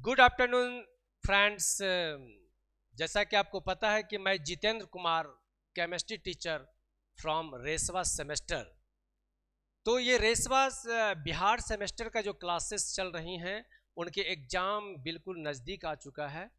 Good afternoon friends. जैसा कि आपको पता है कि मैं Jitendra Kumar chemistry teacher from रेसवा सेमेस्टर। तो ये रेसवा बिहार सेमेस्टर का जो क्लासेस चल रही हैं उनके एग्ज़ाम बिल्कुल नज़दीक आ चुका है।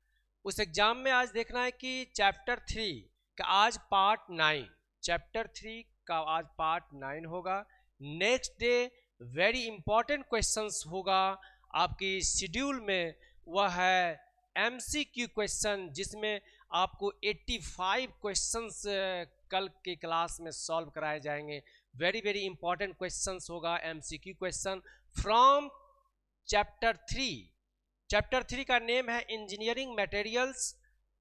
उस एग्ज़ाम में आज देखना है कि चैप्टर 3 का आज पार्ट 9, चैप्टर 3 का आज पार्ट 9 होगा। Next day very important questions होगा आपकी शेड्यूल में, वह है MCQ क्वेश्चन, जिसमें आपको 85 क्वेश्चंस कल के क्लास में सॉल्व कराए जाएंगे। वेरी वेरी इंपॉर्टेंट क्वेश्चंस होगा MCQ question from chapter 3। Chapter 3 का नेम है इंजीनियरिंग मटेरियल्स।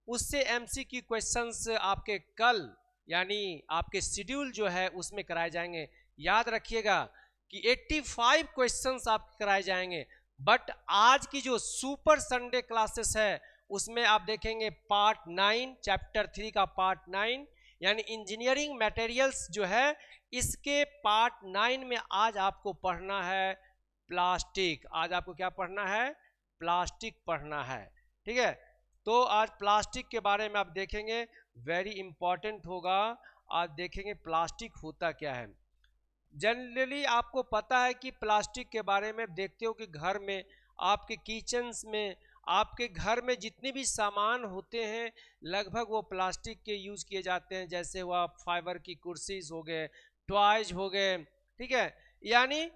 उससे MCQ क्वेश्चंस आपके कल यानी आपके शेड्यूल जो है उसमें कराए जाएंगे। याद रखिएगा कि 85 क्वेश्चंस आपके कराए जाएंगे। बट आज की जो सुपर संडे क्लासेस है उसमें आप देखेंगे पार्ट 9, चैप्टर 3 का पार्ट 9 यानी इंजीनियरिंग मटेरियल्स जो है, इसके पार्ट 9 में आज आपको पढ़ना है प्लास्टिक। आज आपको क्या पढ़ना है? प्लास्टिक पढ़ना है। ठीक है, तो आज प्लास्टिक के बारे में आप देखेंगे, वेरी इंपॉर्टेंट होगा। आज देखेंगे प्लास्टिक होता क्या है। जनरली आपको पता है कि प्लास्टिक के बारे में देखते हो कि घर में, आपके किचन्स में, आपके घर में जितने भी सामान होते हैं लगभग वो प्लास्टिक के यूज़ किए जाते हैं। जैसे हुआ फाइबर की कुर्सीज हो गए, टॉयज हो गए, ठीक है। यानी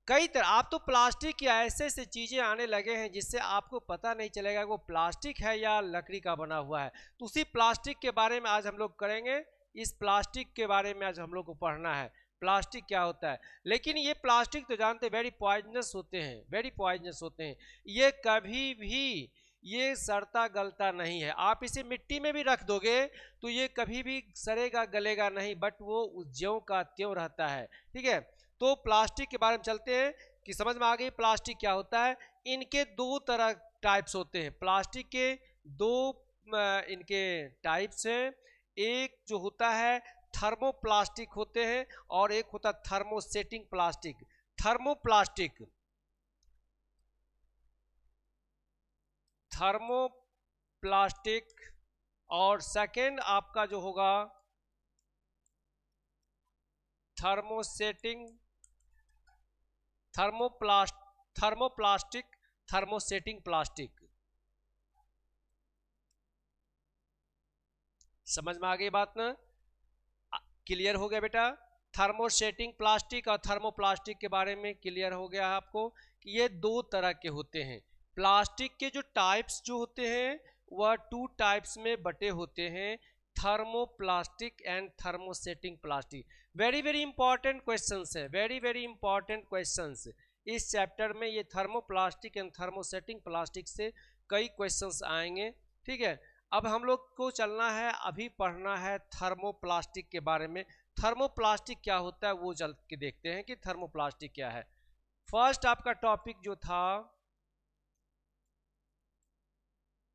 कई तरह आप तो प्लास्टिक की ऐसे ऐसे चीज़ें आने लगे हैं जिससे आपको पता नहीं चलेगा वो प्लास्टिक है या लकड़ी का बना हुआ है। तो उसी प्लास्टिक के बारे में आज हम लोग करेंगे। इस प्लास्टिक के बारे में आज हम लोग को पढ़ना है, प्लास्टिक क्या होता है। लेकिन ये प्लास्टिक तो जानते हैं वेरी पॉइजनस होते हैं, वेरी पॉइजनस होते हैं। ये कभी भी ये सड़ता गलता नहीं है। आप इसे मिट्टी में भी रख दोगे तो ये कभी भी सड़ेगा गलेगा नहीं, बट वो ज्यों का त्यों रहता है। ठीक है, तो प्लास्टिक के बारे में चलते हैं कि समझ में आ गई प्लास्टिक क्या होता है। इनके दो तरह टाइप्स होते हैं। प्लास्टिक के दो इनके टाइप्स हैं। एक जो होता है थर्मोप्लास्टिक होते हैं और एक होता है थर्मोसेटिंग प्लास्टिक। थर्मोप्लास्टिक, थर्मोप्लास्टिक और सेकेंड आपका जो होगा थर्मोसेटिंग, थर्मोप्लास्टिक, थर्मोसेटिंग प्लास्टिक। समझ में आ गई बात ना? क्लियर हो गया बेटा? थर्मोसेटिंग प्लास्टिक और थर्मोप्लास्टिक के बारे में क्लियर हो गया है आपको कि ये दो तरह के होते हैं। प्लास्टिक के जो टाइप्स जो होते हैं वह 2 टाइप्स में बटे होते हैं, thermoplastic and thermosetting plastic. Very very important questions है, वेरी वेरी इंपॉर्टेंट क्वेश्चंस इस चैप्टर में। ये थर्मोप्लास्टिक एंड थर्मोसेटिंग प्लास्टिक से कई क्वेश्चंस आएंगे। ठीक है, अब हम लोग को चलना है, अभी पढ़ना है थर्मोप्लास्टिक के बारे में। थर्मोप्लास्टिक क्या होता है वो चल के देखते हैं कि थर्मोप्लास्टिक क्या है। फर्स्ट आपका टॉपिक जो था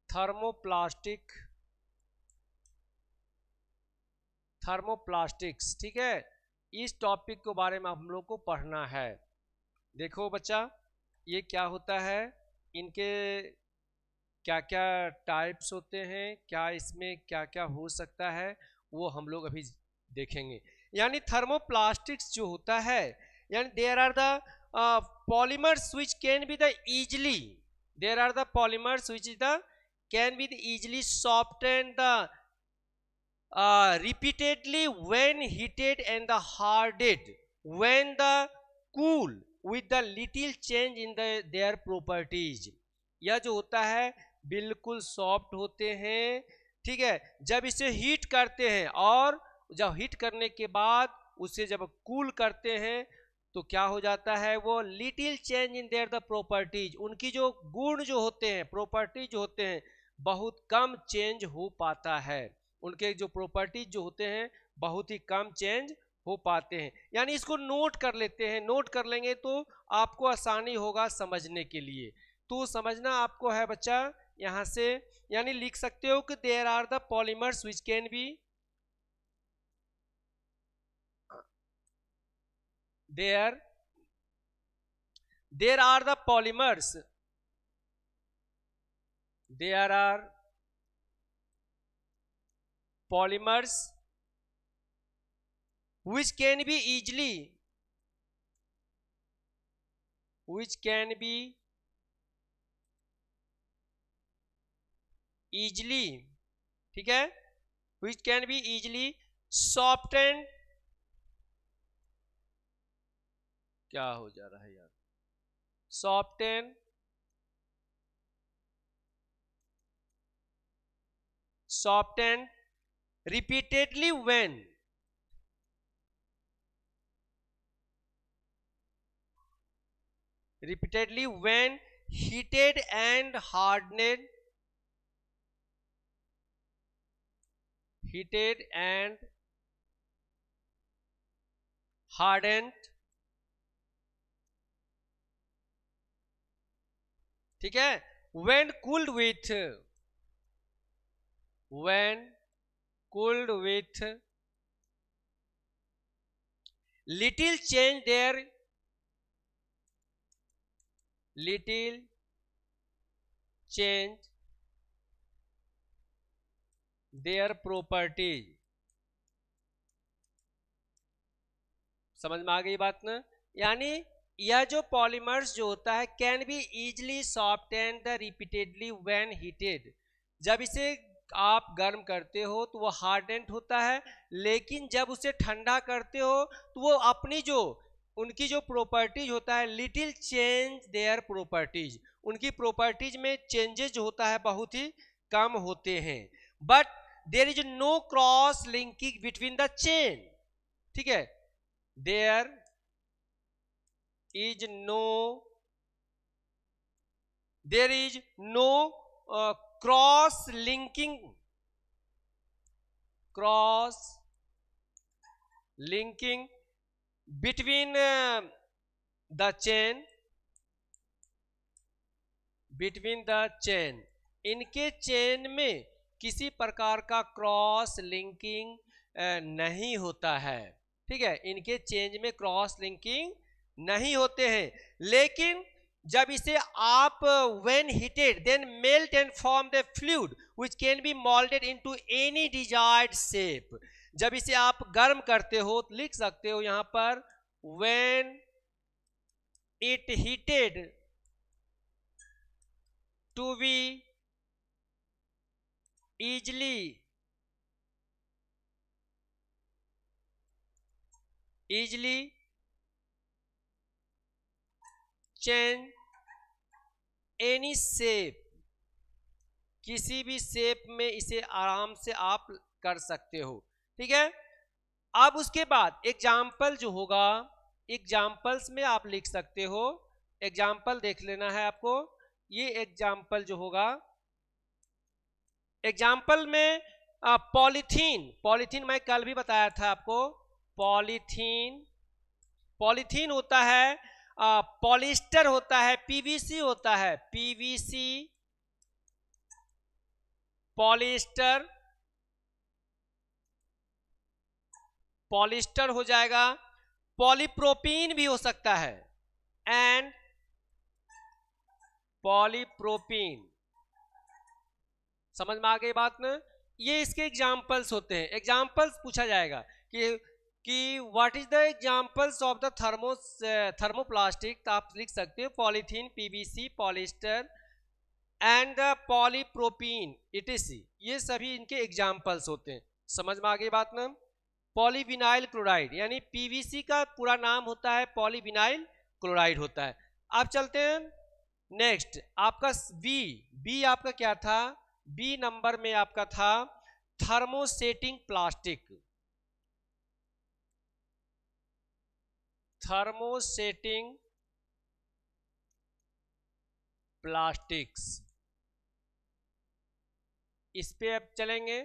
थर्मोप्लास्टिक, थर्मोप्लास्टिक्स। ठीक है, इस टॉपिक के बारे में हम लोग को पढ़ना है। देखो बच्चा, ये क्या होता है, इनके क्या क्या टाइप्स होते हैं, क्या इसमें क्या क्या हो सकता है, वो हम लोग अभी देखेंगे। यानी थर्मोप्लास्टिक्स जो होता है, यानी there are the polymers which can be the easily, there are the polymers which is the can be the easily soften the repeatedly when heated and the hardened when the cool with the little change in their properties। यह जो होता है बिल्कुल soft होते हैं। ठीक है, जब इसे हीट करते हैं और जब हीट करने के बाद उसे जब कूल करते हैं तो क्या हो जाता है, वो little change in their the properties, उनकी जो गुण जो होते हैं, प्रॉपर्टीज जो होते हैं, बहुत कम चेंज हो पाता है। उनके जो प्रॉपर्टीज जो होते हैं बहुत ही कम चेंज हो पाते हैं। यानी इसको नोट कर लेते हैं, नोट कर लेंगे तो आपको आसानी होगा समझने के लिए। तो समझना आपको है बच्चा यहाँ से, यानी लिख सकते हो कि there are the polymers which can be, there are the polymers there are polymers which can be easily ठीक है, which can be easily softened, क्या हो जा रहा है यार, softened repeatedly when heated and hardened ठीक है, when cooled with little change their properties। समझ में आ गई बात ना? यानी यह जो पॉलीमर्स जो होता है can be easily softened repeatedly when heated, जब इसे आप गर्म करते हो तो वो हार्डेंड होता है, लेकिन जब उसे ठंडा करते हो तो वो अपनी जो उनकी जो प्रॉपर्टीज होता है लिटिल चेंज देयर प्रॉपर्टीज, उनकी प्रॉपर्टीज में चेंजेज जो होता है बहुत ही कम होते हैं। But there is no cross linking between the chain, ठीक है, there is no cross linking between the chain इनके चेन में किसी प्रकार का क्रॉस लिंकिंग नहीं होता है, ठीक है, इनके चेन में क्रॉस लिंकिंग नहीं होते हैं। लेकिन जब इसे आप when heated then melt and form the fluid which can be molded into any desired shape, जब इसे आप गर्म करते हो तो लिख सकते हो यहां पर when it heated to be easily change any shape, किसी भी शेप में इसे आराम से आप कर सकते हो, ठीक है। अब उसके बाद एग्जाम्पल जो होगा, एग्जाम्पल्स में आप लिख सकते हो, एग्जाम्पल देख लेना है आपको। ये एग्जाम्पल जो होगा, एग्जाम्पल में पॉलीथीन मैं कल भी बताया था आपको, पॉलीथीन होता है, पॉलिस्टर होता है, पीवीसी होता है, पीवीसी पॉलिस्टर हो जाएगा, पॉलीप्रोपीन भी हो सकता है, एंड पॉलीप्रोपीन। समझ में आ गई बात ना? ये इसके एग्जाम्पल्स होते हैं। एग्जाम्पल्स पूछा जाएगा कि what is the examples of the thermoplastic, तो आप लिख सकते हो polythene, PVC, polyester and the polypropene etc., ये सभी इनके एग्जाम्पल्स होते हैं। समझ में आ गई बात ना? पॉलीविनाइल क्लोराइड, यानी पीवीसी का पूरा नाम होता है पॉलीविनाइल क्लोराइड होता है। अब चलते हैं नेक्स्ट, आपका बी आपका क्या था? बी नंबर में आपका था थर्मोसेटिंग प्लास्टिक, थर्मोसेटिंग प्लास्टिक्स, इस पे अब चलेंगे।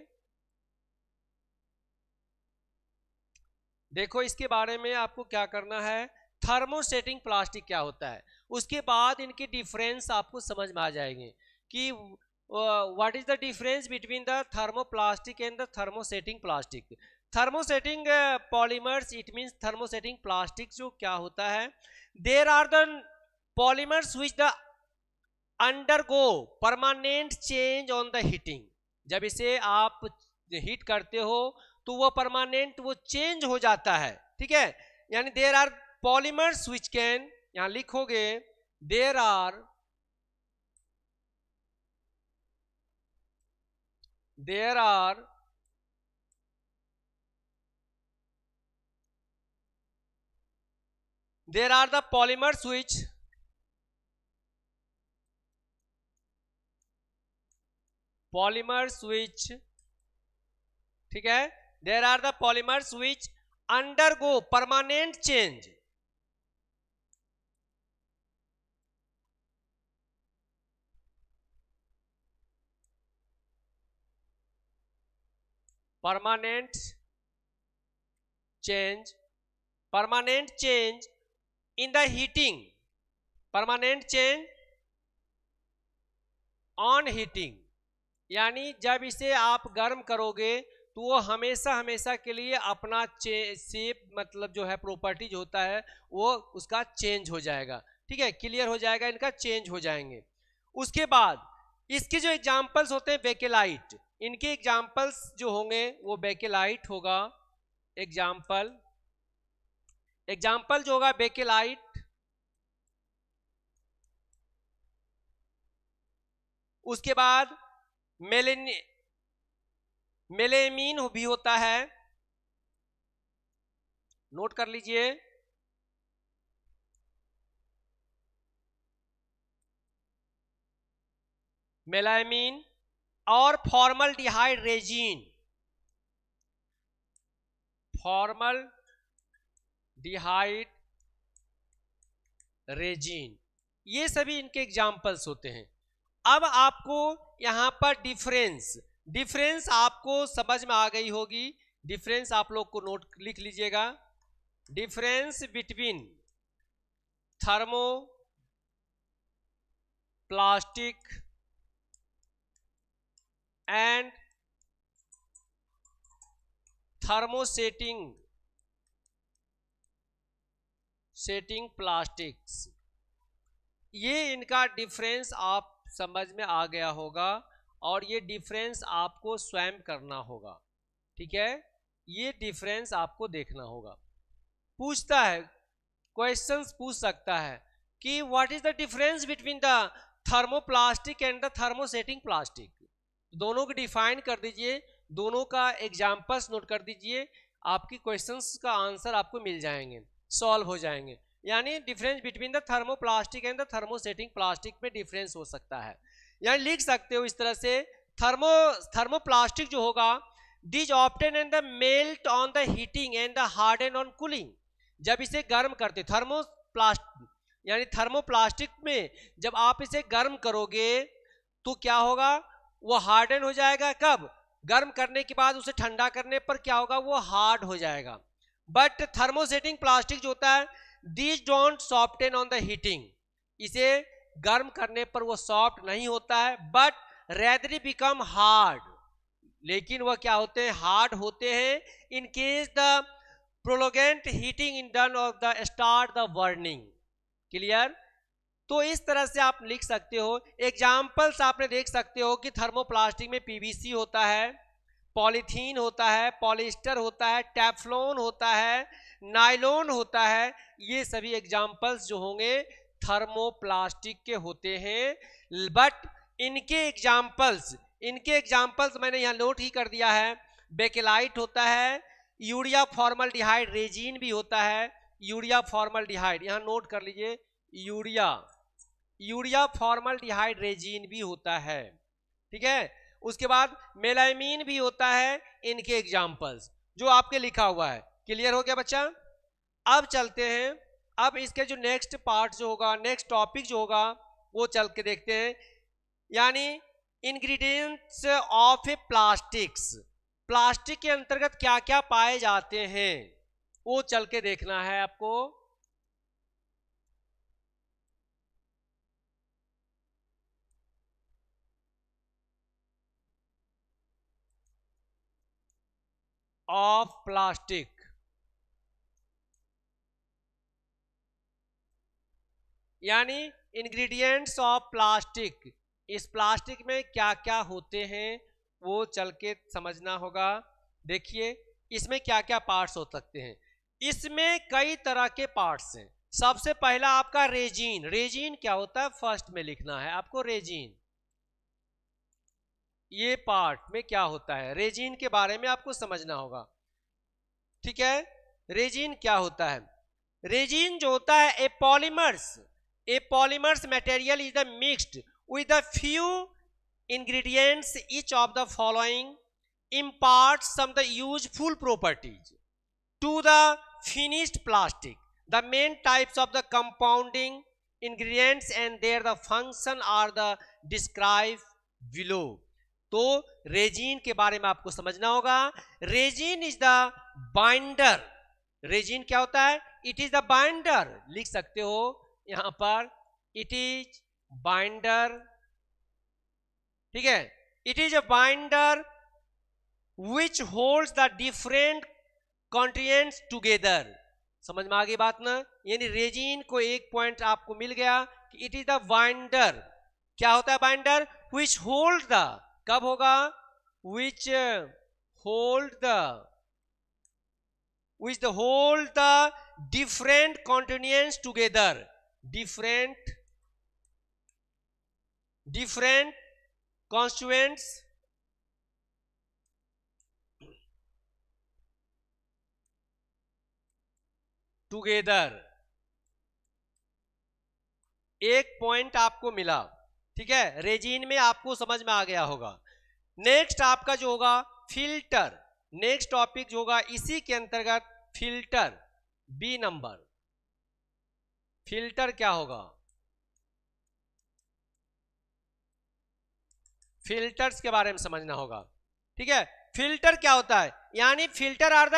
देखो इसके बारे में आपको क्या करना है, थर्मोसेटिंग प्लास्टिक क्या होता है, उसके बाद इनके डिफरेंस आपको समझ में आ जाएंगे कि what is the difference between the thermoplastic and the thermosetting plastic. Thermosetting polymers, it means thermosetting plastic जो क्या होता है, there are the polymers which the undergo permanent change on the heating, जब इसे आप हीट करते हो तो वो परमानेंट वो चेंज हो जाता है, ठीक है। यानी there are polymers which can, यहां लिखोगे there are there are the polymers which ठीक है, there are the polymers which undergo permanent change, permanent change in the heating, permanent change on heating, यानी जब इसे आप गर्म करोगे तो वो हमेशा हमेशा के लिए अपना शेप मतलब जो है प्रॉपर्टी जो होता है वो उसका चेंज हो जाएगा, ठीक है, क्लियर हो जाएगा, इनका चेंज हो जाएंगे। उसके बाद इसके जो एग्जाम्पल्स होते हैं बेकेलाइट, इनके एग्जाम्पल्स जो होंगे वो बेकेलाइट होगा, एग्जाम्पल जो होगा बेकेलाइट, उसके बाद मेलेमीन भी होता है, नोट कर लीजिए, मेलामीन और फॉर्मल्डिहाइड रेजिन, ये सभी इनके एग्जाम्पल्स होते हैं। अब आपको यहां पर डिफरेंस आपको समझ में आ गई होगी, डिफरेंस आप लोग को नोट लिख लीजिएगा, difference between thermoplastic and setting plastics, ये इनका डिफरेंस आप समझ में आ गया होगा और ये डिफरेंस आपको स्वयं करना होगा, ठीक है, ये डिफरेंस आपको देखना होगा। पूछता है, क्वेश्चंस पूछ सकता है कि what is the difference between the thermoplastic and the thermosetting plastic, दोनों को डिफाइन कर दीजिए, दोनों का एग्जाम्पल्स नोट कर दीजिए, आपकी क्वेश्चंस का आंसर आपको मिल जाएंगे, सॉल्व हो जाएंगे। यानी difference between the thermoplastic and the thermosetting plastic में डिफरेंस हो सकता है, यानी लिख सकते हो इस तरह से, थर्मोप्लास्टिक जो होगा these soften and the melt on the heating and the harden on cooling, जब इसे गर्म करते थर्मोप्लास्टिक में जब आप इसे गर्म करोगे तो क्या होगा, वो हार्डन हो जाएगा, कब, गर्म करने के बाद उसे ठंडा करने पर क्या होगा, वो हार्ड हो जाएगा। बट थर्मोसेटिंग प्लास्टिक जो होता है these don't soften on the heating, इसे गर्म करने पर वो सॉफ्ट नहीं होता है, बट रेदरी बिकम हार्ड, लेकिन वह क्या होते हैं, हार्ड होते हैं, in case the prolonged heating in done of the start the burning, clear. तो इस तरह से आप लिख सकते हो, एग्जाम्पल्स आपने देख सकते हो कि थर्मोप्लास्टिक में पीवीसी होता है, पॉलीथीन होता है, पॉलिस्टर होता है, टेफ्लॉन होता है, नायलॉन होता है, ये सभी एग्जाम्पल्स जो होंगे थर्मोप्लास्टिक के होते हैं। बट इनके एग्जाम्पल्स मैंने यहाँ नोट ही कर दिया है, बेकेलाइट होता है, यूरिया फॉर्मल्डिहाइड रेजिन भी होता है, यूरिया फॉर्मल्डिहाइड यहाँ नोट कर लीजिए, यूरिया फॉर्मल्डिहाइड रेजिन भी होता है, ठीक है। उसके बाद मेलामीन भी होता है, इनके एग्जाम्पल्स जो आपके लिखा हुआ है, क्लियर हो गया बच्चा। अब चलते हैं, अब इसके जो नेक्स्ट पार्ट जो होगा, नेक्स्ट टॉपिक जो होगा वो चल के देखते हैं, यानी इंग्रेडिएंट्स ऑफ ए प्लास्टिक के अंतर्गत क्या क्या पाए जाते हैं वो चल के देखना है आपको। ऑफ प्लास्टिक, यानी इंग्रेडिएंट्स ऑफ प्लास्टिक, इस प्लास्टिक में क्या क्या होते हैं वो चल के समझना होगा। देखिए इसमें क्या क्या पार्ट्स हो सकते हैं। इसमें कई तरह के पार्ट्स हैं। सबसे पहला आपका रेजिन। रेजिन क्या होता है फर्स्ट में लिखना है आपको। रेजिन, ये पार्ट में क्या होता है, रेजिन के बारे में आपको समझना होगा। ठीक है, रेजिन क्या होता है। रेजिन जो होता है a polymers material is the mixed with the few ingredients each of the following imparts some the useful properties to the finished plastic. The main types of the compounding ingredients and their the function are the described below. तो resin के बारे में आपको समझना होगा। Resin is the binder. Resin क्या होता है, इट इज द बाइंडर, लिख सकते हो यहां पर, इट इज बाइंडर। ठीक है, it is a binder which holds the different constituents together. समझ में आ गई बात ना। यानी रेजिन को एक पॉइंट आपको मिल गया कि इट इज द बाइंडर। क्या होता है बाइंडर, विच होल्ड द, कब होगा, which hold the different constituents together. Different constituents together। एक पॉइंट आपको मिला। ठीक है, रेजिन में आपको समझ में आ गया होगा। नेक्स्ट आपका जो होगा फिल्टर। नेक्स्ट टॉपिक जो होगा इसी के अंतर्गत फिल्टर, बी नंबर। फिल्टर क्या होगा, फिल्टर्स के बारे में समझना होगा। ठीक है, फिल्टर क्या होता है, यानी filter are the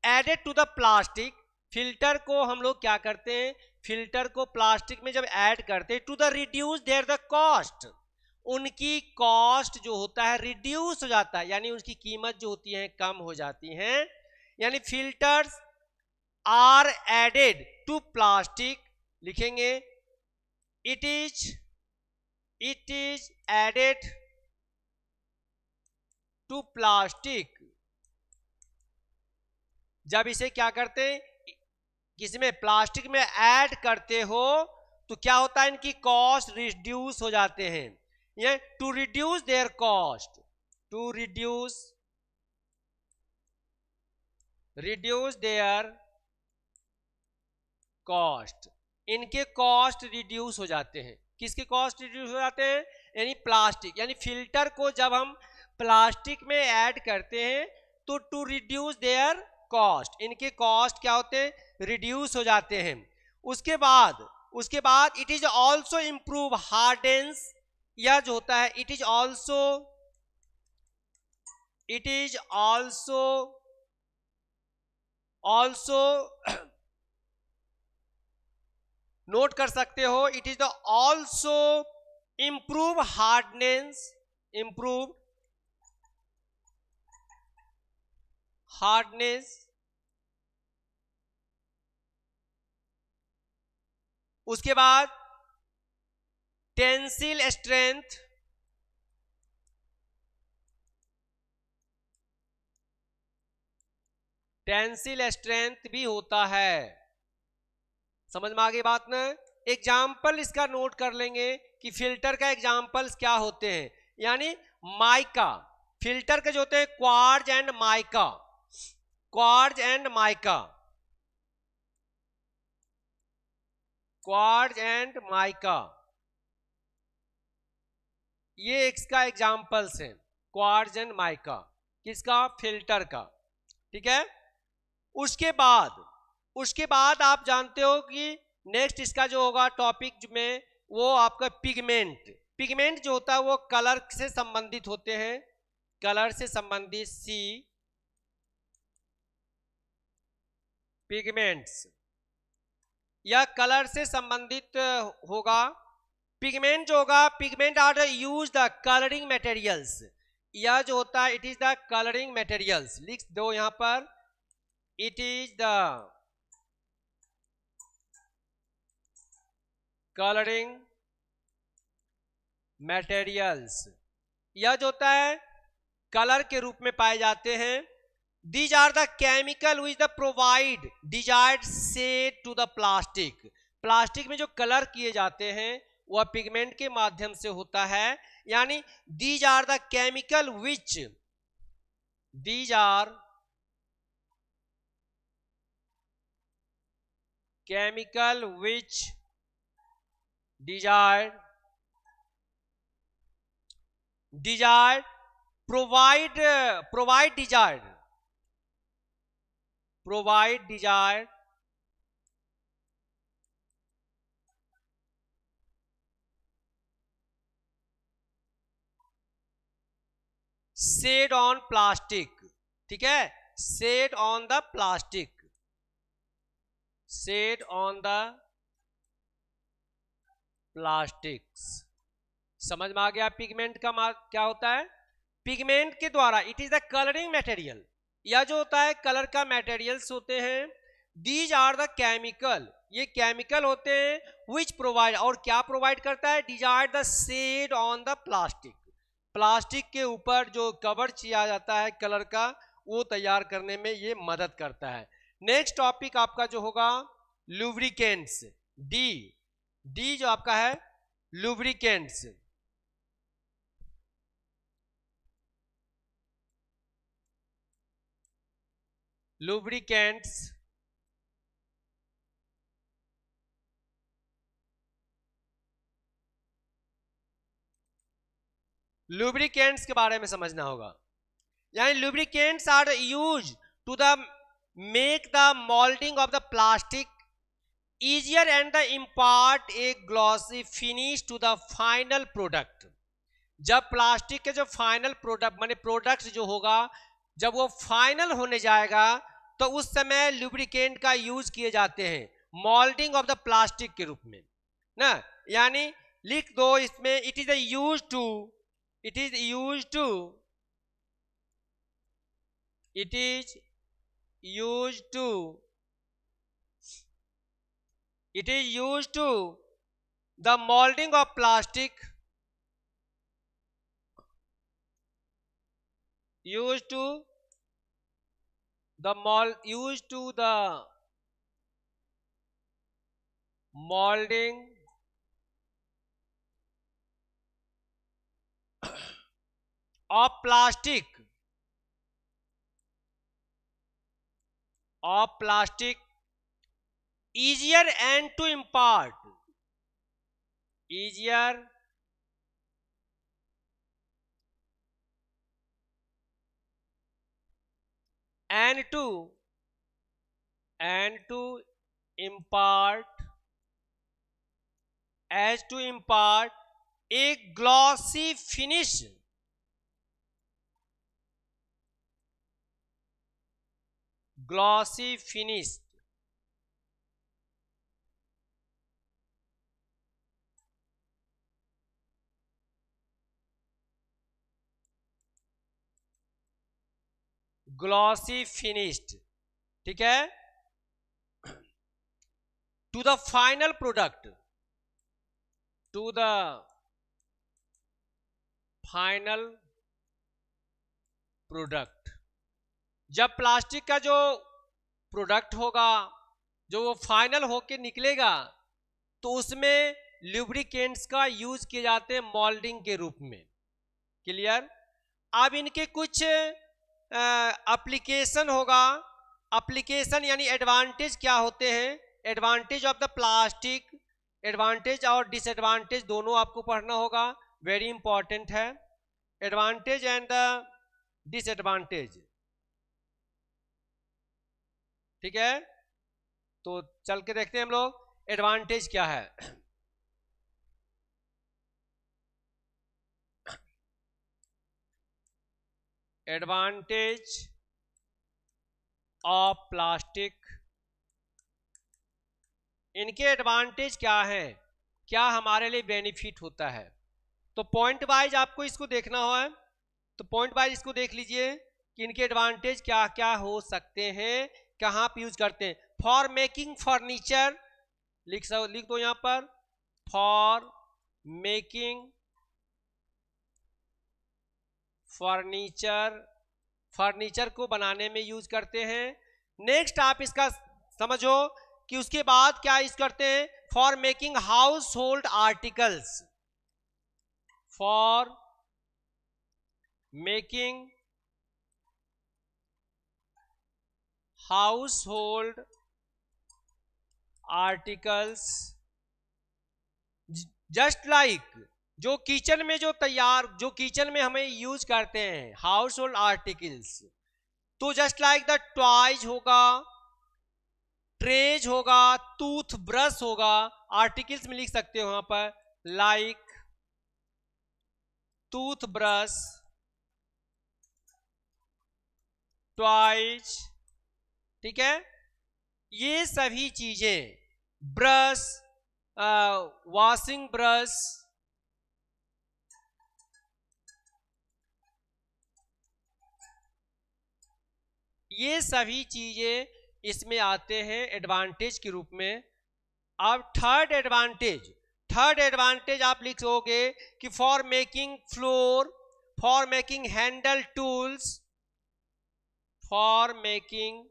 added to the plastic. Filter को हम लोग क्या करते हैं, फिल्टर को प्लास्टिक में जब ऐड करते हैं to the reduce their the cost, उनकी कॉस्ट जो होता है रिड्यूस हो जाता है, यानी उनकी कीमत जो होती है कम हो जाती है। यानी filters are added to plastic, लिखेंगे it is added to plastic. जब इसे क्या करते हैं, किसमें, प्लास्टिक में ऐड करते हो तो क्या होता है, इनकी कॉस्ट रिड्यूस हो जाते हैं। ये to reduce their cost, to reduce their cost, इनके कॉस्ट रिड्यूस हो जाते हैं। किसके कॉस्ट रिड्यूस हो जाते हैं, यानी प्लास्टिक, यानी फिल्टर को जब हम प्लास्टिक में ऐड करते हैं तो टू रिड्यूस देयर कॉस्ट, इनके कॉस्ट क्या होते हैं, रिड्यूस हो जाते हैं। उसके बाद इट इज ऑल्सो इंप्रूव हार्डेंस, यह जो होता है इट इज ऑल्सो नोट कर सकते हो, it is the also improve hardness, उसके बाद टेंसिल स्ट्रेंथ, भी होता है। समझ में आ गई बात ना। एग्जाम्पल इसका नोट कर लेंगे कि फिल्टर का एग्जाम्पल्स क्या होते हैं, यानी माइका, फिल्टर के जो होते हैं क्वार्ट्ज एंड माइका, ये इसका एग्जाम्पल्स हैं, क्वार्ट्ज एंड माइका, किसका, फिल्टर का। ठीक है, उसके बाद आप जानते हो कि नेक्स्ट इसका जो होगा टॉपिक में वो आपका पिगमेंट जो होता है वो कलर से संबंधित होते हैं, कलर से संबंधित सी पिगमेंट्स, या कलर से संबंधित होगा। पिगमेंट जो होगा, pigment are the use the colouring materials, यह जो होता है it is the colouring materials, लिख दो यहां पर, it is the colouring materials, यह जो होता है कलर के रूप में पाए जाते हैं। These are the chemical which the provide desired shade to the plastic, plastic में जो कलर किए जाते हैं वह पिगमेंट के माध्यम से होता है। यानी these are the chemical which, these are chemical which desired provide desired shade on plastic, ठीक है, shade on the plastic, shade on the plastics. समझ में आ गया पिगमेंट का क्या होता है? पिगमेंट के द्वारा it is the colouring material, यह जो होता है कलर का मटेरियल्स होते हैं। दीज आर द केमिकल, ये केमिकल होते हैं विच प्रोवाइड, और क्या प्रोवाइड करता है? Desired the shade on the plastic, plastic के ऊपर जो कवर किया जाता है कलर का वो तैयार करने में ये मदद करता है। नेक्स्ट टॉपिक आपका जो होगा लुब्रिकेंट्स, डी जो आपका है लुब्रिकेंट्स। लुब्रिकेंट्स लुब्रिकेंट्स के बारे में समझना होगा। यानी lubricants are use to the make the moulding of the plastic easier and the impart a glossy finish to the final product। जब प्लास्टिक के जो फाइनल प्रोडक्ट माने प्रोडक्ट जो होगा जब वो फाइनल होने जाएगा तो उस समय लुब्रिकेंट का यूज किए जाते हैं मोल्डिंग ऑफ द प्लास्टिक के रूप में ना। यानी लिख दो इसमें it is use to the molding of plastic, used to the molding of plastic easier and to impart impart a glossy finish glossy finished, ठीक है, to the final product, जब प्लास्टिक का जो प्रोडक्ट होगा जो वो फाइनल होके निकलेगा तो उसमें लुब्रिकेंट्स का यूज किए जाते हैं मोल्डिंग के रूप में। क्लियर? अब इनके कुछ एप्लीकेशन होगा। एप्लीकेशन यानी एडवांटेज क्या होते हैं? Advantage of the plastic, advantage और डिसएडवांटेज दोनों आपको पढ़ना होगा, वेरी इंपॉर्टेंट है। एडवांटेज एंड द डिसएडवांटेज, ठीक है। तो चल के देखते हैं हम लोग एडवांटेज क्या है। एडवांटेज ऑफ प्लास्टिक, इनके एडवांटेज क्या है, क्या हमारे लिए बेनिफिट होता है। तो पॉइंट वाइज आपको इसको देखना है, तो पॉइंट वाइज इसको देख लीजिए कि इनके एडवांटेज क्या क्या हो सकते हैं, कहाँ पे यूज करते हैं। फॉर मेकिंग फर्नीचर, लिख दो यहाँ पर, फॉर मेकिंग फर्नीचर, फर्नीचर को बनाने में यूज करते हैं। नेक्स्ट आप इसका समझो कि उसके बाद क्या यूज करते हैं, for making house hold articles, for making house hold articles, just like जो किचन में जो तैयार, जो किचन में हमें यूज करते हैं हाउस होल्ड आर्टिकल्स, तो जस्ट लाइक द टॉयज होगा, ट्रेज होगा, टूथ ब्रश होगा, आर्टिकल्स में लिख सकते हो वहां पर, लाइक टूथ ब्रश, टॉयज, ठीक है। ये सभी चीजें, ब्रश, वॉशिंग ब्रश, ये सभी चीजें इसमें आते हैं एडवांटेज के रूप में। अब थर्ड एडवांटेज, थर्ड एडवांटेज आप लिखोगे कि for making floor, for making handle tools, for making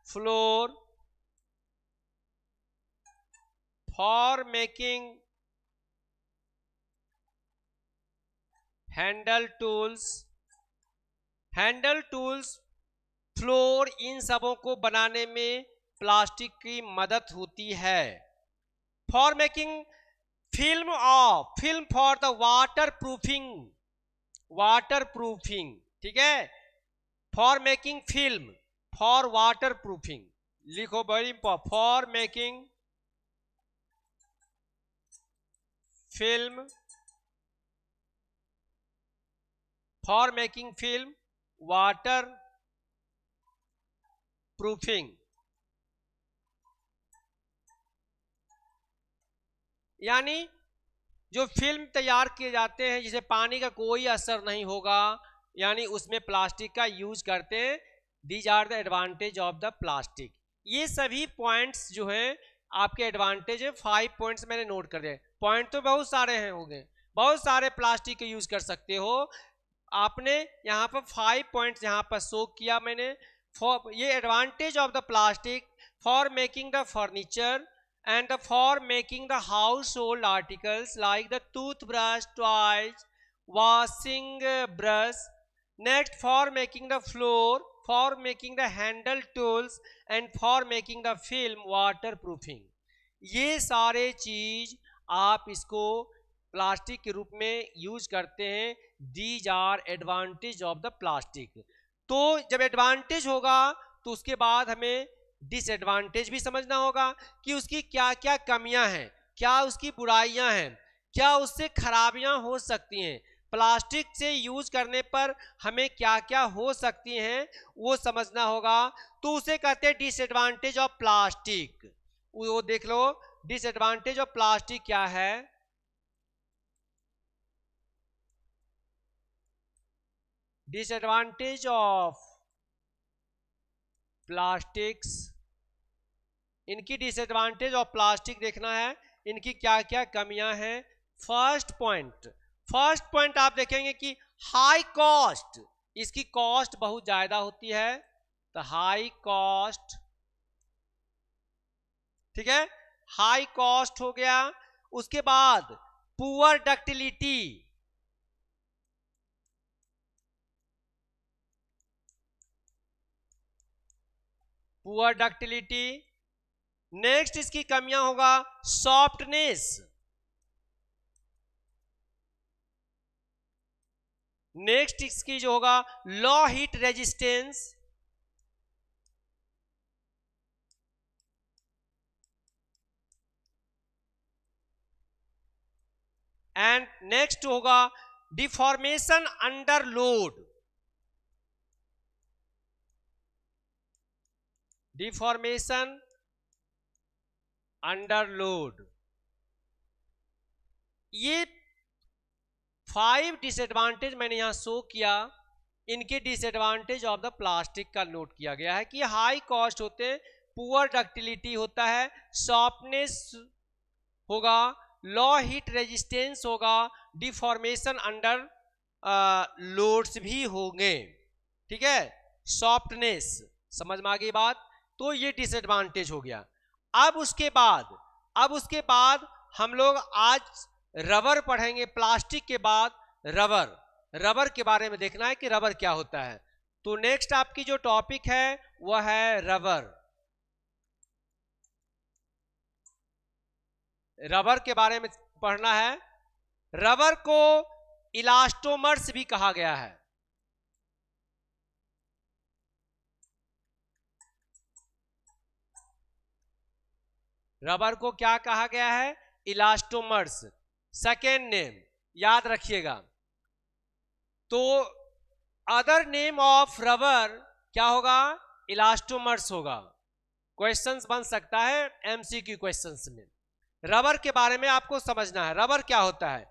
floor, for making handle tools, handle tools, floor, इन सबों को बनाने में प्लास्टिक की मदद होती है। For making film of, film for the water proofing, water proofing, ठीक है। For making film for water proofing, लिखो very important, for making film, for making film water proofing, यानी जो फिल्म तैयार किए जाते हैं जिसे पानी का कोई असर नहीं होगा, यानी उसमें प्लास्टिक का यूज करते हैं। These are the advantage of the plastic. ये सभी पॉइंट्स जो है आपके एडवांटेज है, 5 पॉइंट्स मैंने नोट कर दिए। पॉइंट तो बहुत सारे हैं, हो गए, बहुत सारे प्लास्टिक के यूज कर सकते हो। आपने यहाँ पर 5 पॉइंट्स यहाँ पर शो किया मैंने। फॉर ये advantage of the plastic for making the furniture and for making the household articles like the toothbrush, toys, washing brush. Next, for making the floor, for making the handle tools and for making the film waterproofing. ये सारे चीज आप इसको plastic के रूप में use करते हैं। These are advantage of the plastic. तो जब एडवांटेज होगा तो उसके बाद हमें डिसएडवांटेज भी समझना होगा कि उसकी क्या क्या कमियां हैं, क्या उसकी बुराइयां हैं, क्या उससे खराबियां हो सकती हैं, प्लास्टिक से यूज करने पर हमें क्या क्या हो सकती हैं वो समझना होगा। तो उसे कहते हैं डिसएडवांटेज ऑफ प्लास्टिक। वो देख लो डिसएडवांटेज ऑफ प्लास्टिक क्या है। डिसएडवांटेज ऑफ प्लास्टिक्स, इनकी डिसएडवांटेज ऑफ प्लास्टिक देखना है, इनकी क्या क्या कमियां हैं। फर्स्ट पॉइंट आप देखेंगे कि हाई कॉस्ट, इसकी कॉस्ट बहुत ज्यादा होती है, तो हाई कॉस्ट, ठीक है, हाई कॉस्ट हो गया। उसके बाद poor ductility, poor ductility. Next इसकी कमियां होगा सॉफ्टनेस, नेक्स्ट इसकी जो होगा low heat resistance, and next होगा deformation under load, deformation under load. ये 5 डिसएडवांटेज मैंने यहां शो किया। इनके डिसएडवांटेज ऑफ द प्लास्टिक का नोट किया गया है कि हाई कॉस्ट होते हैं, पुअर डक्टिलिटी होता है, सॉफ्टनेस होगा, लो हीट रेजिस्टेंस होगा, डिफॉर्मेशन अंडर लोड्स भी होंगे, ठीक है। सॉफ्टनेस समझ में आ गई बात, तो ये डिसएडवांटेज हो गया। अब उसके बाद हम लोग आज रबर पढ़ेंगे, प्लास्टिक के बाद रबर के बारे में देखना है कि रबर क्या होता है। तो नेक्स्ट आपकी जो टॉपिक है वह है रबर के बारे में पढ़ना है। रबर को इलास्टोमर्स भी कहा गया है। रबर को क्या कहा गया है? इलास्टोमर्स। सेकेंड नेम याद रखिएगा। तो अदर नेम ऑफ रबर क्या होगा? इलास्टोमर्स होगा। क्वेश्चंस बन सकता है एमसीक्यू क्वेश्चंस में। रबर के बारे में आपको समझना है, रबर क्या होता है।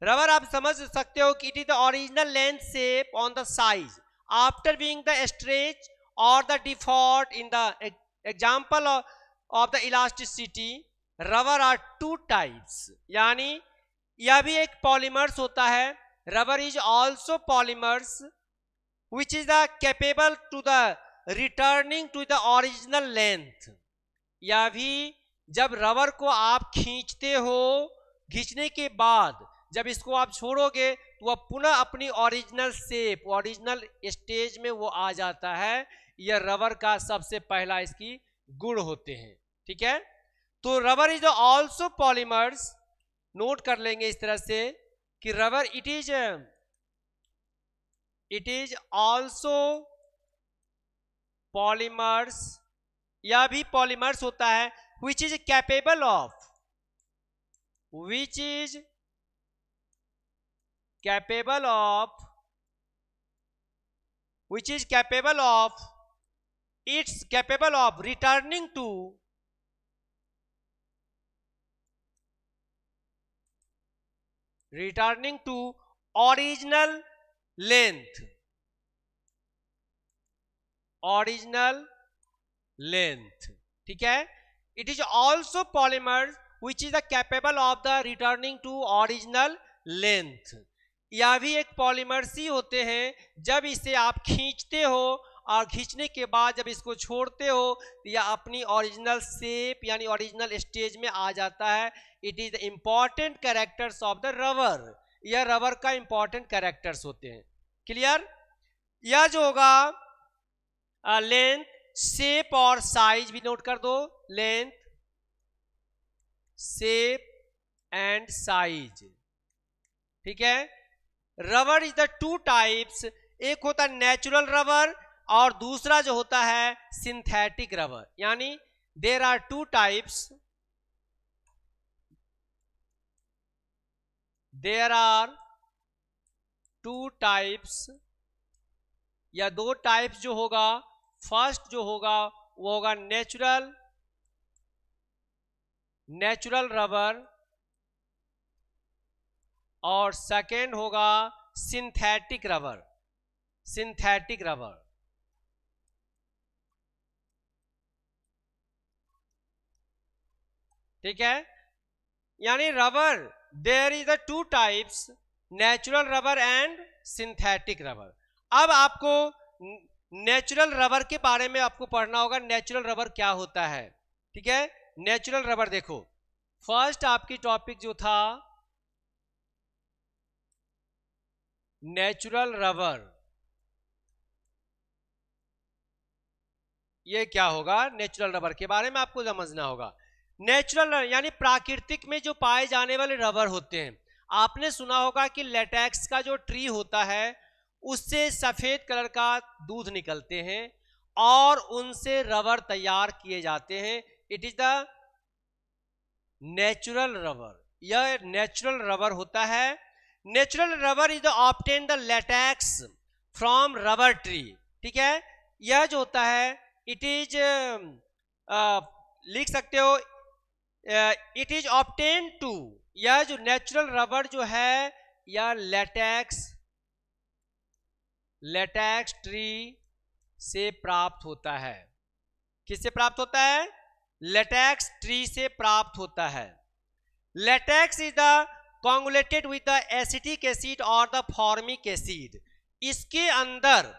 रबर आप समझ सकते हो कि it is the original length shape on the size after being the stretch और the default in the example of the elasticity. Rubber are two types, यानी यह भी एक पॉलीमर्स होता है। Rubber is also polymers which is the capable to the returning to the original length. यह भी जब रबर को आप खींचते हो, खींचने के बाद जब इसको आप छोड़ोगे तो वह पुनः अपनी ओरिजिनल शेप, ओरिजिनल स्टेज में वो आ जाता है। यह रबर का सबसे पहला इसकी गुण होते हैं, ठीक है। तो rubber is also polymers, note कर लेंगे इस तरह से कि rubber it is also polymers, यह भी पॉलीमर्स होता है। which is capable of returning to original length, ठीक है। It is also polymer which is capable of the returning to original length। यह भी एक पॉलीमर्स ही होते हैं। जब इसे आप खींचते हो और खींचने के बाद जब इसको छोड़ते हो तो यह अपनी ओरिजिनल शेप यानी ओरिजिनल स्टेज में आ जाता है। It is the important characters of the rubber, यह रबर का इंपॉर्टेंट कैरेक्टर्स होते हैं। क्लियर? यह जो होगा लेंथ, शेप और साइज भी नोट कर दो। लेंथ, शेप एंड साइज, ठीक है। Rubber is the two types, एक होता है नेचुरल रबर और दूसरा जो होता है सिंथेटिक रबर। यानी देयर आर टू टाइप्स, या दो टाइप्स जो होगा, फर्स्ट जो होगा वो होगा नेचुरल रबर और सेकेंड होगा सिंथेटिक रबर। ठीक है। यानी rubber there is the two types, natural rubber and synthetic rubber. अब आपको नेचुरल रबर के बारे में आपको पढ़ना होगा, नेचुरल रबर क्या होता है, ठीक है। नेचुरल रबर देखो, फर्स्ट आपकी टॉपिक जो था नेचुरल रबर, ये क्या होगा? नेचुरल रबर के बारे में आपको समझना होगा। नेचुरल यानी प्राकृतिक में जो पाए जाने वाले रबर होते हैं। आपने सुना होगा कि लेटेक्स का जो ट्री होता है उससे सफेद कलर का दूध निकलते हैं और उनसे रबर तैयार किए जाते हैं। It is the natural rubber, यह नेचुरल रबर होता है। Natural rubber is obtain the latex from rubber tree, ठीक है। यह जो होता है इट इज लिख सकते हो इट इज ऑब्टेन टू, यह जो नेचुरल रबर जो है यह लेटेक्स ट्री से प्राप्त होता है। किससे प्राप्त होता है? लेटेक्स ट्री से प्राप्त होता है। Latex is the coagulated with the acetic acid और द फॉर्मिक एसिड। इसके अंदर,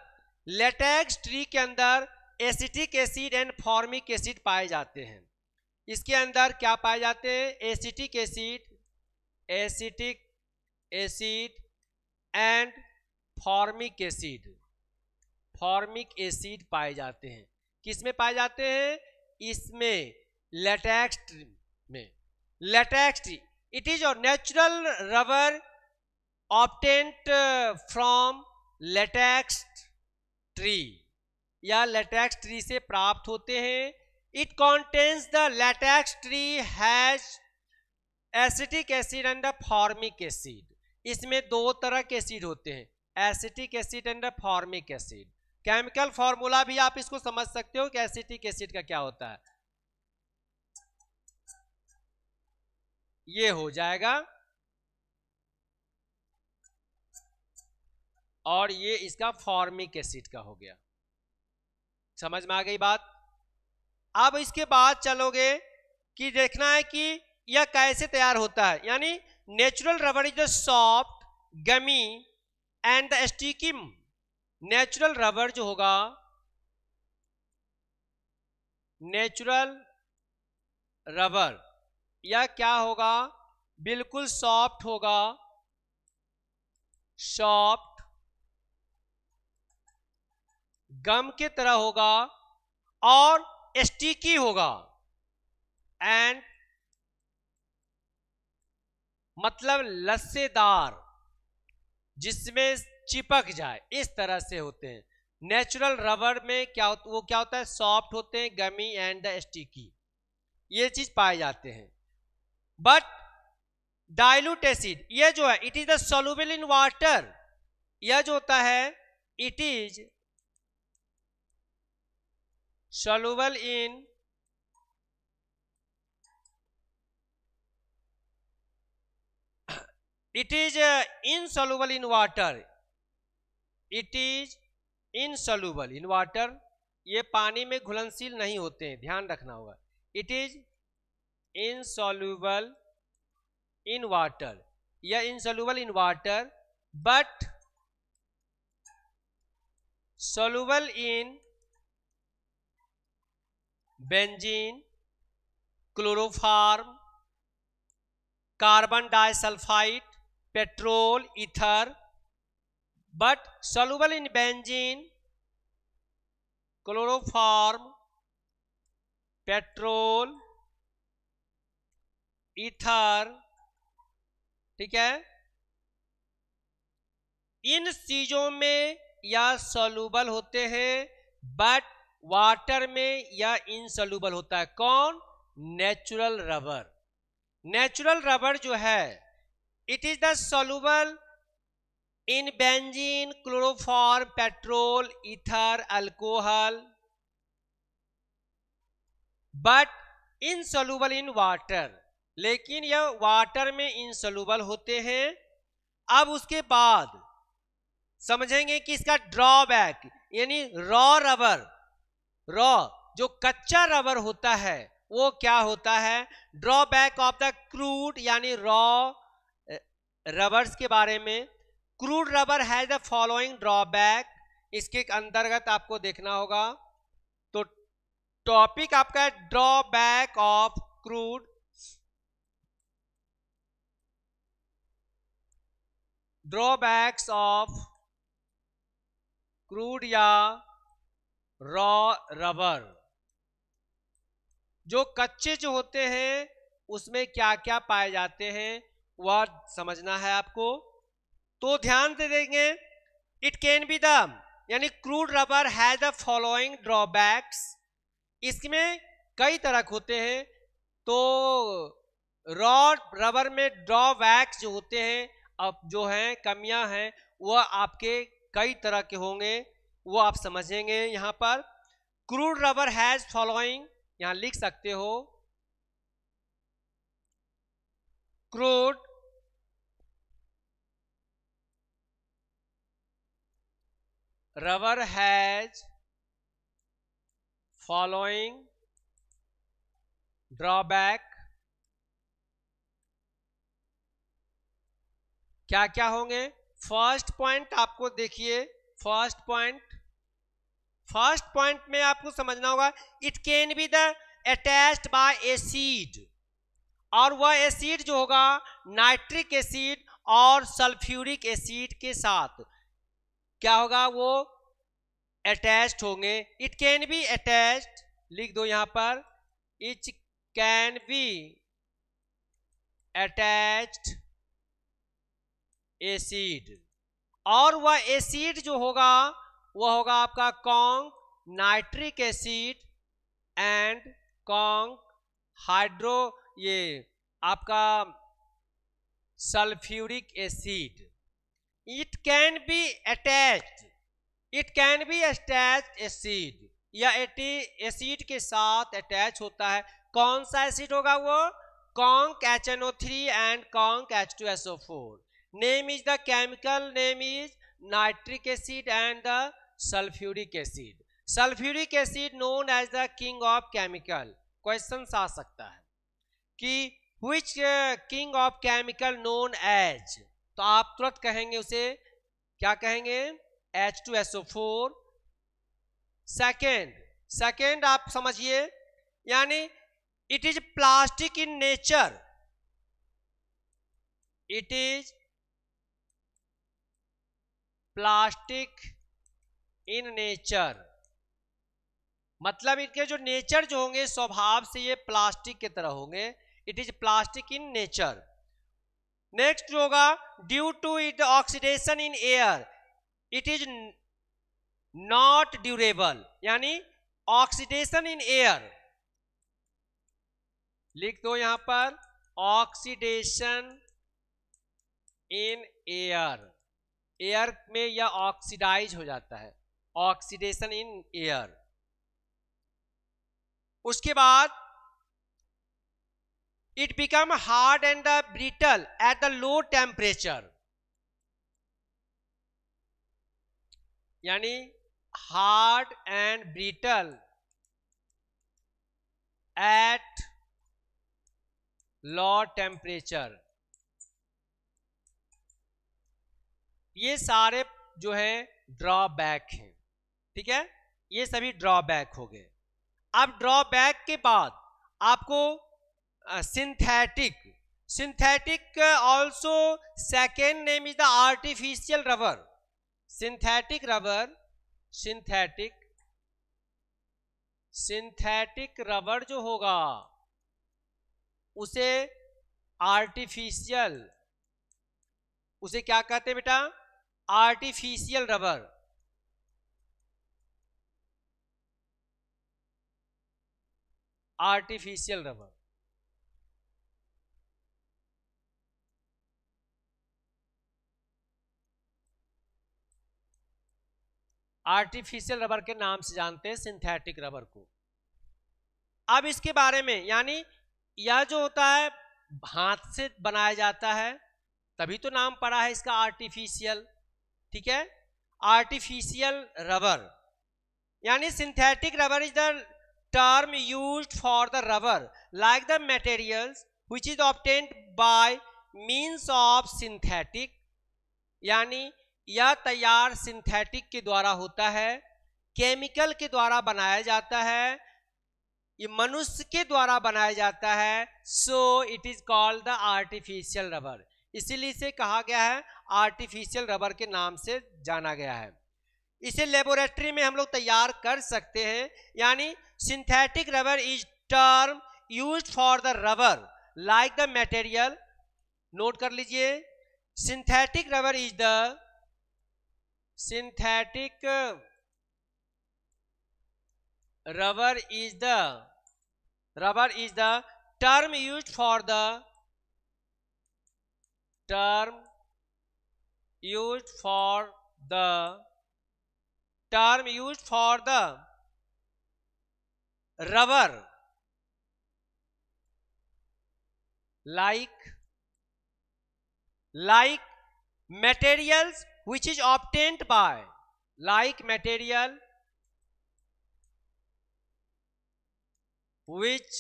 लेटेक्स ट्री के अंदर acetic acid and formic acid पाए जाते हैं। इसके अंदर क्या पाए जाते हैं? Acetic acid and formic acid पाए जाते हैं। किसमें पाए जाते हैं? इसमें, लेटेक्स ट्री में। Latex tree, it is a natural rubber obtained from latex tree, या लेटेक्स ट्री से प्राप्त होते हैं। It contains the latex tree has acetic acid and the formic acid. इसमें दो तरह के एसिड होते हैं, acetic acid and the formic acid. Chemical formula भी आप इसको समझ सकते हो कि एसिटिक एसिड का क्या होता है। ये हो जाएगा, और ये इसका फॉर्मिक एसिड का हो गया। समझ में आ गई बात? अब इसके बाद चलोगे कि देखना है कि यह कैसे तैयार होता है। यानी natural rubber is the soft, gummy and the sticky. Natural rubber जो होगा, नेचुरल रबर यह क्या होगा? बिल्कुल सॉफ्ट होगा, सॉफ्ट, गम के तरह होगा, और स्टिकी होगा। एंड मतलब लस्सेदार, जिसमें चिपक जाए, इस तरह से होते हैं। नेचुरल रबर में क्या वो क्या होता है? सॉफ्ट होते हैं, गमी एंड द स्टिकी, ये चीज पाए जाते हैं। बट डाइल्यूट एसिड, ये जो है, it is the soluble in water. यह जो होता है, it is soluble in it is insoluble in water, it is insoluble in water। ये पानी में घुलनशील नहीं होते हैं, ध्यान रखना होगा। It is insoluble in water, या insoluble in water but soluble in benzene, chloroform, carbon disulphide, petrol, ether. But soluble in benzene, chloroform, petrol, ether, ठीक है। इन चीजों में या सॉल्युबल होते हैं, बट वाटर में या इनसॉल्युबल होता है। कौन? Natural rubber. नेचुरल रबर जो है, it is the soluble in benzene, chloroform, petrol, ether, alcohol, but insoluble in water. लेकिन यह वाटर में इनसॉल्युबल होते हैं। अब उसके बाद समझेंगे कि इसका ड्रॉबैक, यानी रॉ रबर, रॉ जो कच्चा रबर होता है वो क्या होता है। ड्रॉबैक ऑफ द क्रूड, यानी रॉ रबर्स के बारे में। Crude rubber has the following drawback, इसके अंतर्गत आपको देखना होगा। तो टॉपिक आपका है drawback of crude, drawbacks of crude या रॉ रबर। जो कच्चे जो होते हैं उसमें क्या क्या पाए जाते हैं वह समझना है आपको। तो ध्यान से देंगे, इट कैन बी द, यानी crude rubber has the following drawbacks. इसमें कई तरह होते हैं। तो रॉ रबर में ड्रॉबैक्स जो होते हैं, अब जो हैं कमियां हैं, वह आपके कई तरह के होंगे, वो आप समझेंगे यहाँ पर। क्रूड रबर हैज फॉलोइंग, यहां लिख सकते हो, crude rubber has following drawback क्या क्या होंगे? फर्स्ट पॉइंट आपको देखिए, फर्स्ट पॉइंट में आपको समझना होगा, it can be the attached bye acid, और वह एसिड जो होगा नाइट्रिक एसिड और सल्फ्यूरिक एसिड के साथ क्या होगा, वो अटैच्ड होंगे। इट कैन बी अटैच्ड, लिख दो यहां पर, it can be attached acid, और वह एसिड जो होगा वह होगा आपका conc nitric acid and conc hydro, ये आपका sulphuric acid. It can be attached, it can be attached acid, या एसिड के साथ अटैच होता है। कौन सा एसिड होगा वो? Conc HNO3 and conc H2SO4। Name is the chemical name is nitric acid and the sulphuric acid. Sulphuric acid known as the king of chemical. Question आ सकता है कि which king of chemical known as, तो आप तुरंत कहेंगे उसे, क्या कहेंगे? H2SO4। सेकेंड आप समझिए, यानी it is plastic in nature, it is plastic in nature, मतलब इनके जो नेचर जो होंगे स्वभाव से ये प्लास्टिक की तरह होंगे। It is plastic in nature. Next जो होगा, due to it oxidation in air, it is not durable, यानी ऑक्सीडेशन इन एयर, लिख दो यहां पर, ऑक्सीडेशन इन एयर, एयर में यह ऑक्सीडाइज हो जाता है, ऑक्सीडेशन इन एयर। उसके बाद it become hard and brittle at the low temperature, यानी hard and brittle at low temperature. ये सारे जो है ड्रॉबैक हैं, ठीक है, ये सभी ड्रॉबैक हो गए। अब ड्रॉबैक के बाद आपको synthetic also second name is the artificial rubber. Synthetic rubber जो होगा उसे आर्टिफिशियल, उसे क्या कहते हैं बेटा? Artificial rubber. Artificial rubber, artificial rubber के नाम से जानते हैं सिंथेटिक रबर को। अब इसके बारे में, यानी यह जो होता है हाथ से बनाया जाता है, तभी तो नाम पड़ा है इसका आर्टिफिशियल, ठीक है। आर्टिफिशियल रबर, यानी synthetic rubber is the term used for the rubber like the materials which is obtained by means of synthetic, यानी यह तैयार सिंथेटिक के द्वारा होता है, केमिकल के द्वारा बनाया जाता है, ये मनुष्य के द्वारा बनाया जाता है। So it is called the artificial rubber, इसीलिए इसे कहा गया है आर्टिफिशियल रबर के नाम से जाना गया है। इसे लेबोरेटरी में हम लोग तैयार कर सकते हैं, यानी synthetic rubber is term used for the rubber like the material. Note कर लीजिए, synthetic rubber is the term used for the rubber like materials which is obtained by, like material which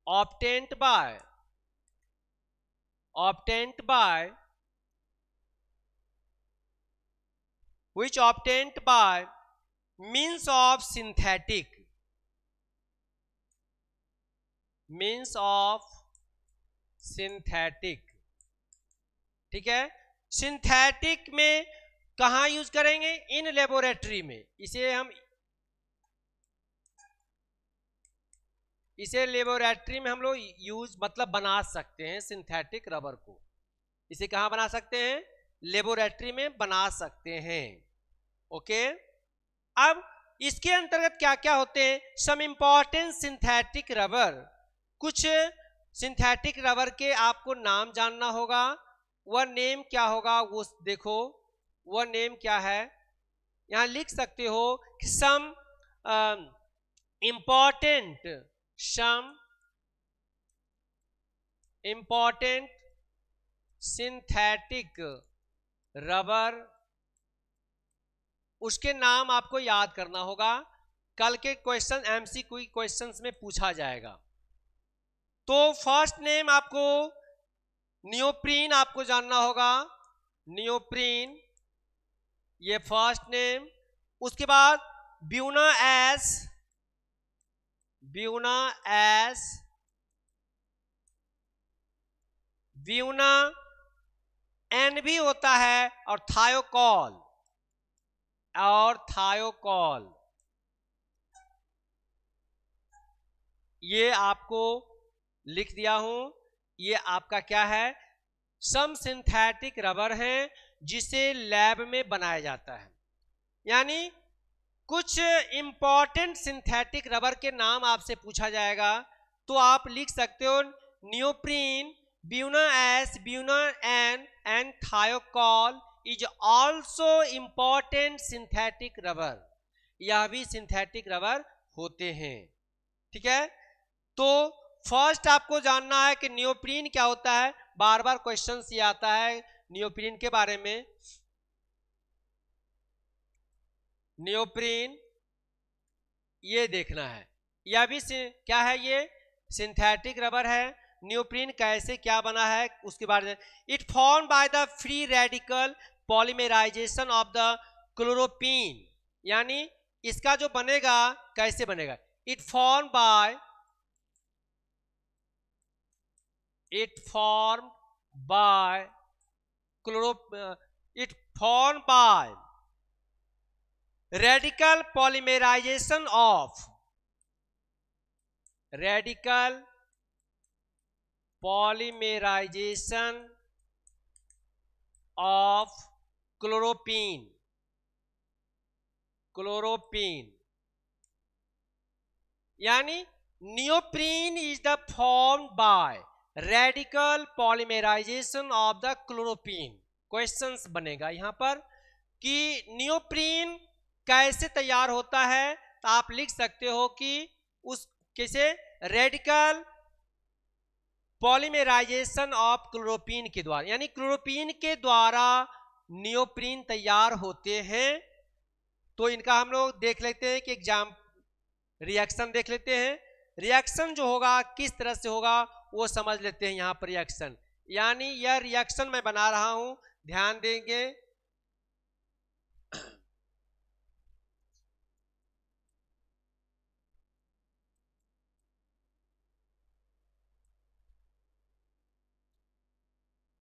obtained by means of synthetic, ठीक है। Synthetic में कहाँ use करेंगे? In laboratory में। इसे laboratory में हम लोग यूज मतलब बना सकते हैं सिंथेटिक रबर को। इसे कहाँ बना सकते हैं? लेबोरेटरी में बना सकते हैं। ओके, अब इसके अंतर्गत क्या क्या होते हैं? सम इंपॉर्टेंट सिंथेटिक रबर, कुछ सिंथेटिक रबर के आपको नाम जानना होगा। वह नेम क्या होगा वो देखो, वह नेम क्या है यहां लिख सकते हो। सम इंपॉर्टेंट सिंथेटिक रबर, उसके नाम आपको याद करना होगा। कल के क्वेश्चन एमसीक्यू क्वेश्चंस में पूछा जाएगा। तो फर्स्ट नेम आपको नियोप्रीन आपको जानना होगा, नियोप्रीन, ये फर्स्ट नेम। उसके बाद ब्यूना एन भी होता है, और थायोकॉल, ये आपको लिख दिया हूं। ये आपका क्या है? सम सिंथेटिक रबर है जिसे लैब में बनाया जाता है। यानी कुछ इंपॉर्टेंट सिंथेटिक रबर के नाम आपसे पूछा जाएगा तो आप लिख सकते हो neoprene, buna N and Thiokol is also important synthetic rubber. यह भी सिंथेटिक रबर होते हैं, ठीक है। तो फर्स्ट आपको जानना है कि नियोप्रीन क्या होता है। बार बार क्वेश्चन ये आता है नियोप्रीन के बारे में। नियोप्रीन ये देखना है, यह भी क्या है? ये सिंथेटिक रबर है। नियोप्रीन कैसे क्या बना है उसके बारे में। It form by the free radical polymerization of the chloroprene, यानी इसका जो बनेगा कैसे बनेगा? It form by radical polymerization of chlorophene, यानी neoprene is the form by radical polymerization of the chloroprene. Questions बनेगा यहां पर कि नियोप्रीन कैसे तैयार होता है, तो आप लिख सकते हो कि उस कैसे रेडिकल पॉलीमराइजेशन ऑफ क्लोरोपीन के द्वारा, यानी क्लोरोपीन के द्वारा नियोप्रीन तैयार होते हैं। तो इनका हम लोग देख लेते हैं कि एग्जाम रिएक्शन देख लेते हैं। रिएक्शन जो होगा किस तरह से होगा वो समझ लेते हैं यहां पर। रिएक्शन यानी यह रिएक्शन मैं बना रहा हूं, ध्यान देंगे।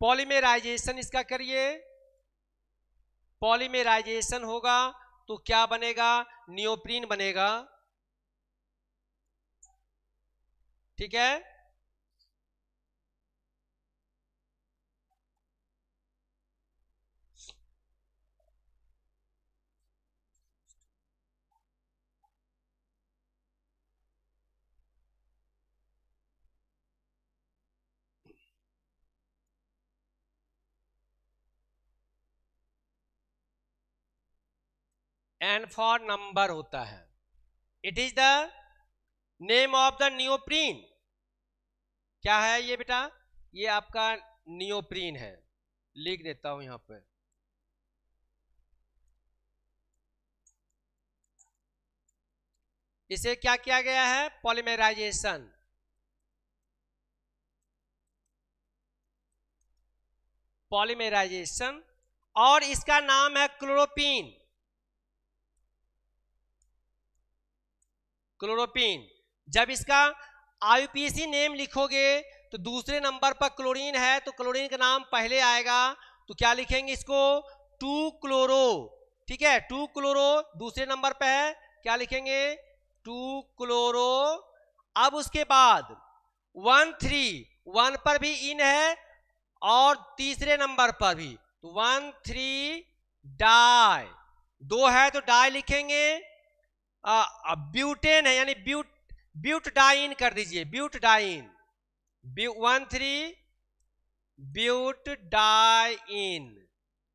पॉलीमराइजेशन इसका करिए, पॉलीमराइजेशन होगा तो क्या बनेगा? नियोप्रीन बनेगा, ठीक है। एन फॉर नंबर होता है। It is the name of the neoprene. क्या है ये बेटा? ये आपका नियोप्रीन है, लिख देता हूं यहां पे। इसे क्या किया गया है? पॉलीमराइजेशन। पॉलीमराइजेशन, और इसका नाम है क्लोरोपीन। क्लोरोपीन। जब इसका आईयूपीएसी नेम लिखोगे तो दूसरे नंबर पर क्लोरीन है तो क्लोरीन का नाम पहले आएगा, तो क्या लिखेंगे इसको? 2 क्लोरो। ठीक है, 2 क्लोरो दूसरे नंबर पे है, क्या लिखेंगे? 2 क्लोरो। अब उसके बाद 1 पर भी इन है और तीसरे नंबर पर भी, तो 1,3 डाई, 2 है तो डाई लिखेंगे। ब्यूटेन है यानी ब्यूटडाइन कर दीजिए, ब्यूटडाइन, 1,3 ब्यूटडाइन,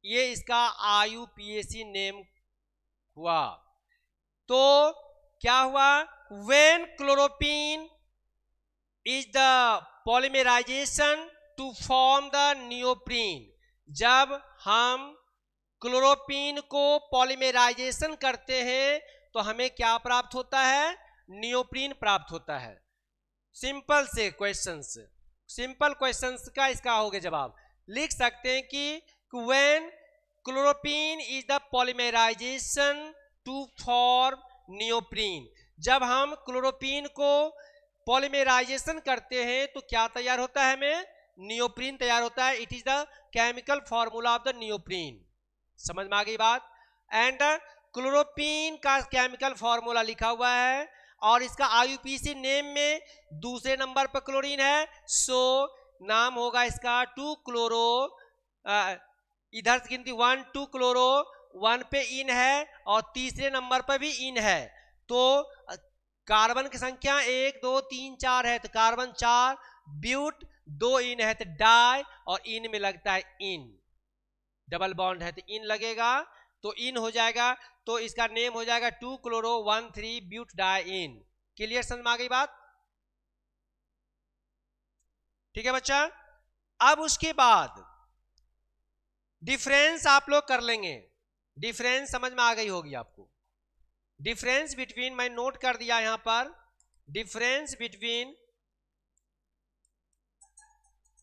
ये इसका आईयूपीएसी नेम हुआ। तो क्या हुआ? When chloroprene is the polymerization to form the neoprene, जब हम क्लोरोपीन को पॉलीमराइजेशन करते हैं तो हमें क्या प्राप्त होता है? नियोप्रीन प्राप्त होता है। सिंपल से क्वेश्चंस, सिंपल क्वेश्चंस का इसका हो गया जवाब। लिख सकते हैं कि when chloroprene is the polymerization to form neoprene, जब हम क्लोरोपीन को पॉलीमराइजेशन करते हैं तो क्या तैयार होता है? हमें नियोप्रीन तैयार होता है। It is the chemical formula of the neoprene. समझ में आ गई बात? एंड क्लोरोपीन का केमिकल फॉर्मूला लिखा हुआ है और इसका आईयूपीएसी नेम में दूसरे नंबर पर क्लोरीन है, सो नाम होगा इसका 2 क्लोरो। इधर से गिनती 1 2 क्लोरो, 1 पे इन है और तीसरे नंबर पर भी इन है, तो कार्बन की संख्या 1 2 3 4 है, तो कार्बन 4, ब्यूट 2 इन है तो डाई, और इन में लगता है इन, डबल बॉन्ड है तो इन लगेगा, तो इन हो जाएगा, तो इसका नेम हो जाएगा 2 क्लोरो 1,3 ब्यूटडाइन। क्लियर? समझ में आ गई बात? ठीक है बच्चा। अब उसके बाद डिफरेंस आप लोग कर लेंगे। डिफरेंस समझ में आ गई होगी आपको। डिफरेंस बिटवीन, मैं नोट कर दिया यहां पर, difference between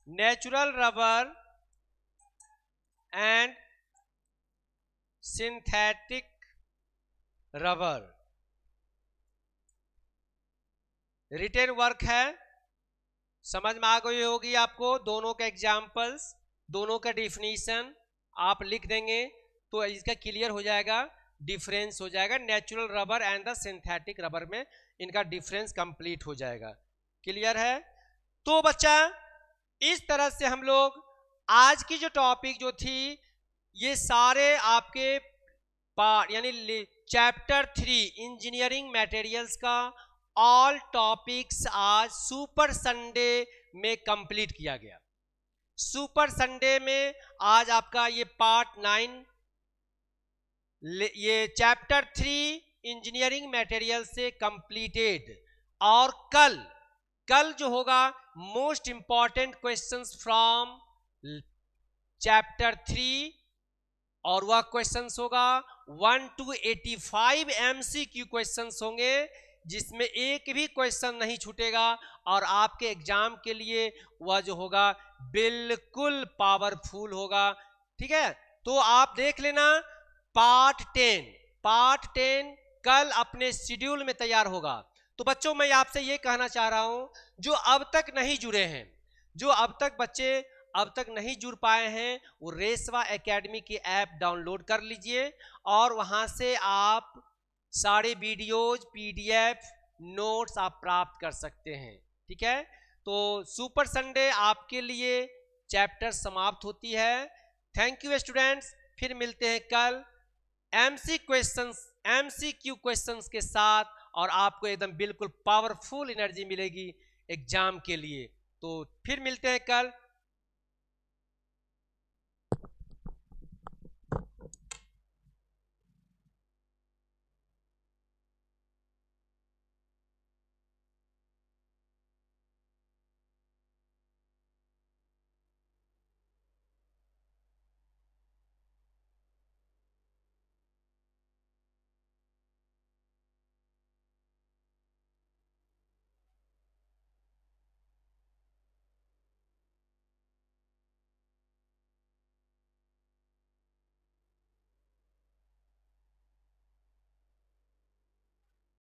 natural rubber and synthetic rubber, written work है, समझ में आ गई होगी आपको। दोनों के एग्जाम्पल्स, दोनों का डिफिनीशन आप लिख देंगे तो इसका क्लियर हो जाएगा, डिफरेंस हो जाएगा। Natural rubber and the synthetic rubber में इनका डिफरेंस कंप्लीट हो जाएगा। क्लियर है? तो बच्चा इस तरह से हम लोग आज की जो टॉपिक जो थी, ये सारे आपके पार्ट यानी चैप्टर 3 इंजीनियरिंग मटेरियल्स का ऑल टॉपिक्स आज सुपर संडे में कंप्लीट किया गया। सुपर संडे में आज आपका ये पार्ट 9, ये चैप्टर 3 इंजीनियरिंग मटेरियल से कंप्लीटेड। और कल जो होगा most important questions from chapter 3, और वह क्वेश्चंस होगा 1 to 85 MCQ क्वेश्चंस होंगे, जिसमें एक भी क्वेश्चन नहीं छूटेगा और आपके एग्जाम के लिए वह जो होगा बिल्कुल पावरफुल होगा। ठीक है, तो आप देख लेना पार्ट 10 कल अपने शेड्यूल में तैयार होगा। तो बच्चों मैं आपसे ये कहना चाह रहा हूं, जो अब तक नहीं जुड़े हैं, जो अब तक बच्चे अब तक नहीं जुड़ पाए हैं, वो रेसवा एकेडमी की ऐप डाउनलोड कर लीजिए और वहां से आप सारे वीडियोज, पीडीएफ, नोट्स आप प्राप्त कर सकते हैं। ठीक है, तो सुपर संडे आपके लिए चैप्टर समाप्त होती है। थैंक यू स्टूडेंट्स, फिर मिलते हैं कल MCQ क्वेश्चंस के साथ, और आपको एकदम बिल्कुल पावरफुल एनर्जी मिलेगी एग्जाम के लिए। तो फिर मिलते हैं कल।